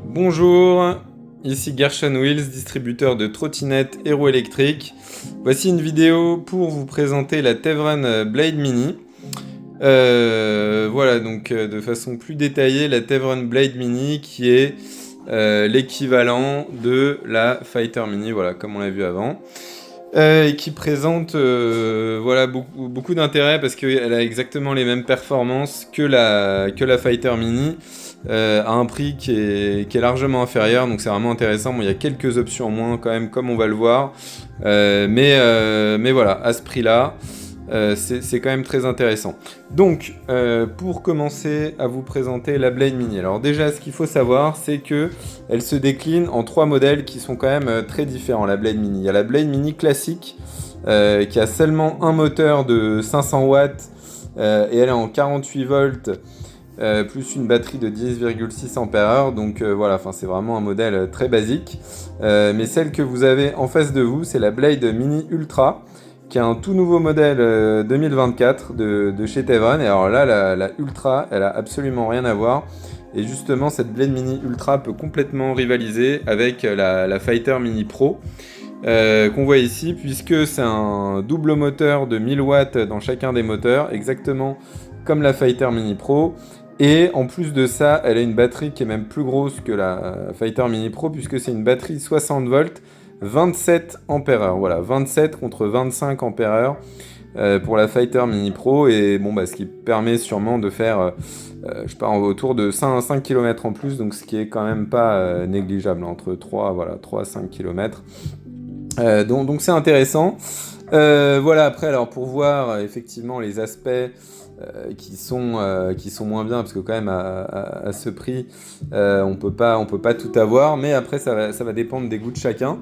Bonjour, ici Gershon Wheels, distributeur de trottinettes et roues électriques. Voici une vidéo pour vous présenter la Tevron Blade Mini. Voilà, donc de façon plus détaillée, la Tevron Blade Mini qui est l'équivalent de la Fighter Mini, voilà, comme on l'a vu avant. Et qui présente voilà, beaucoup d'intérêt parce qu'elle a exactement les mêmes performances que la Fighter Mini à un prix qui est largement inférieur, donc c'est vraiment intéressant. Bon, il y a quelques options en moins quand même, comme on va le voir, mais voilà, à ce prix-là, c'est quand même très intéressant. Donc, pour commencer à vous présenter la Blade Mini, alors déjà, ce qu'il faut savoir, c'est que elle se décline en 3 modèles qui sont quand même très différents, la Blade Mini. Il y a la Blade Mini classique, qui a seulement un moteur de 500 watts, et elle est en 48 volts, plus une batterie de 10,6 Ah. Donc voilà, c'est vraiment un modèle très basique. Mais celle que vous avez en face de vous, c'est la Blade Mini Ultra, qui est un tout nouveau modèle 2024 de chez Tevron. Et alors là, la Ultra, elle a absolument rien à voir. Et justement, cette Blade Mini Ultra peut complètement rivaliser avec la Fighter Mini Pro qu'on voit ici, puisque c'est un double moteur de 1000 watts dans chacun des moteurs, exactement comme la Fighter Mini Pro. Et en plus de ça, elle a une batterie qui est même plus grosse que la Fighter Mini Pro, puisque c'est une batterie 60 volts, 27 Ah. Voilà, 27 contre 25 Ah pour la Fighter Mini Pro. Et bon, ce qui permet sûrement de faire, je sais pas, autour de 5 km en plus, donc ce qui est quand même pas négligeable, entre 3 à 5 km. Donc c'est intéressant. Voilà, après, alors pour voir effectivement les aspects qui sont moins bien, parce que quand même à ce prix, on peut pas tout avoir, mais après ça va dépendre des goûts de chacun.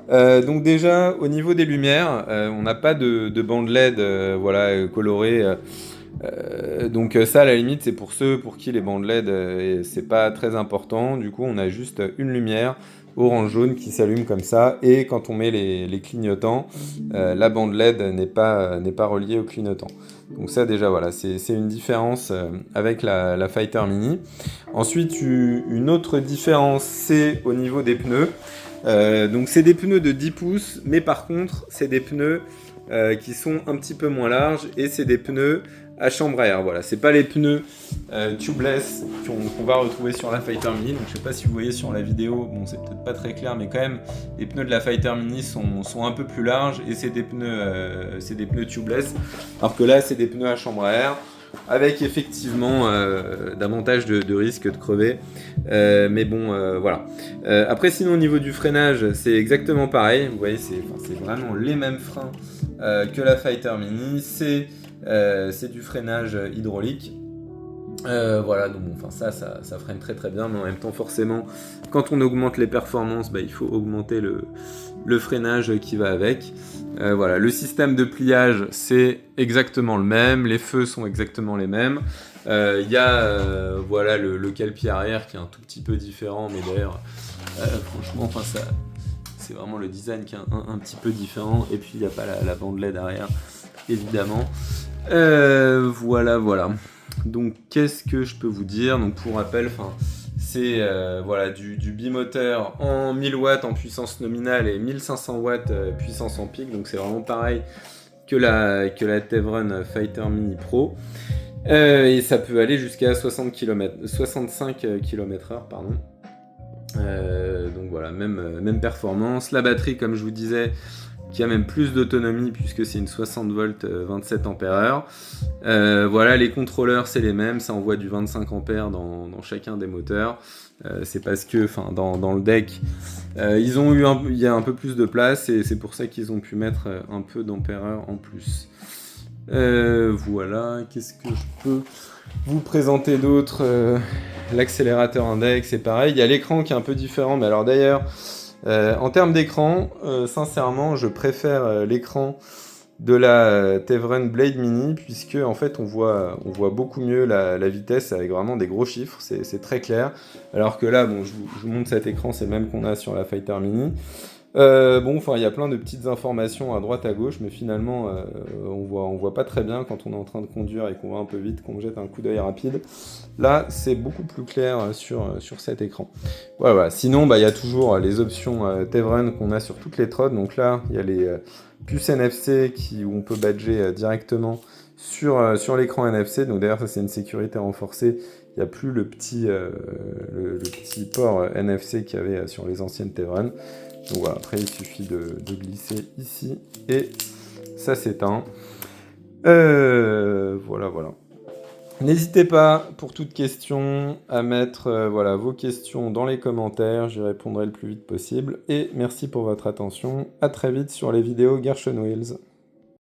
Donc déjà, au niveau des lumières, on n'a pas de bande LED colorée. Donc ça, à la limite, c'est pour ceux pour qui les bandes LED, c'est pas très important. Du coup, on a juste une lumière orange-jaune qui s'allume comme ça. Et quand on met les clignotants, la bande LED n'est pas reliée au clignotant. Donc ça, déjà, voilà, c'est une différence avec la Fighter Mini. Ensuite, une autre différence, c'est au niveau des pneus. Donc c'est des pneus de 10 pouces, mais par contre, c'est des pneus qui sont un petit peu moins larges, et c'est des pneus à chambre à air. Voilà, c'est pas les pneus tubeless qu'on va retrouver sur la Fighter Mini. Donc je sais pas si vous voyez sur la vidéo, bon, c'est peut-être pas très clair, mais quand même les pneus de la Fighter Mini sont un peu plus larges, et c'est des pneus tubeless, alors que là c'est des pneus à chambre à air, avec effectivement davantage de risques de crever. Mais bon, voilà. Après, sinon, au niveau du freinage, c'est exactement pareil. Vous voyez, c'est vraiment les mêmes freins que la Fighter Mini. C'est du freinage hydraulique. Voilà, donc ça freine très très bien, mais en même temps, forcément, quand on augmente les performances, il faut augmenter le freinage qui va avec. Voilà, le système de pliage, c'est exactement le même, les feux sont exactement les mêmes. Il y a le cale-pied arrière qui est un tout petit peu différent, mais d'ailleurs, franchement, c'est vraiment le design qui est un petit peu différent. Et puis, il n'y a pas la bande LED arrière, évidemment. Voilà. Donc, qu'est-ce que je peux vous dire ? Donc, pour rappel, c'est du bimoteur en 1000 watts en puissance nominale et 1500 watts puissance en pic. Donc, c'est vraiment pareil que la Tevron Fighter Mini Pro. Et ça peut aller jusqu'à 65 km/h, pardon. Donc voilà, même performance. La batterie, comme je vous disais, qui a même plus d'autonomie, puisque c'est une 60 volts 27 Ah. Voilà, les contrôleurs, c'est les mêmes, ça envoie du 25 A dans chacun des moteurs. C'est parce que dans le deck, il y a un peu plus de place, et c'est pour ça qu'ils ont pu mettre un peu d'ampère-heure en plus. Voilà, qu'est-ce que je peux vous présenter d'autre ? L'accélérateur index, c'est pareil. Il y a l'écran qui est un peu différent, mais alors d'ailleurs, en termes d'écran, sincèrement, je préfère l'écran de la Tevron Blade Mini, puisque en fait on voit beaucoup mieux la vitesse avec vraiment des gros chiffres, c'est très clair. Alors que là, bon, je vous montre cet écran, c'est le même qu'on a sur la Fighter Mini. Bon, enfin, il y a plein de petites informations à droite à gauche, mais finalement, on voit pas très bien quand on est en train de conduire et qu'on va un peu vite, qu'on jette un coup d'œil rapide. Là, c'est beaucoup plus clair sur cet écran. Voilà, voilà. Sinon, bah, il y a toujours les options Tevren qu'on a sur toutes les trottes. Donc là, il y a les puces NFC où on peut badger directement sur l'écran NFC. Donc d'ailleurs, ça c'est une sécurité renforcée. Il n'y a plus le petit port NFC qu'il y avait sur les anciennes Tevren. Donc voilà, après il suffit de glisser ici et ça s'éteint. Voilà, voilà. N'hésitez pas, pour toute question, à mettre voilà, vos questions dans les commentaires, j'y répondrai le plus vite possible. Et merci pour votre attention, à très vite sur les vidéos Gershon Wheels.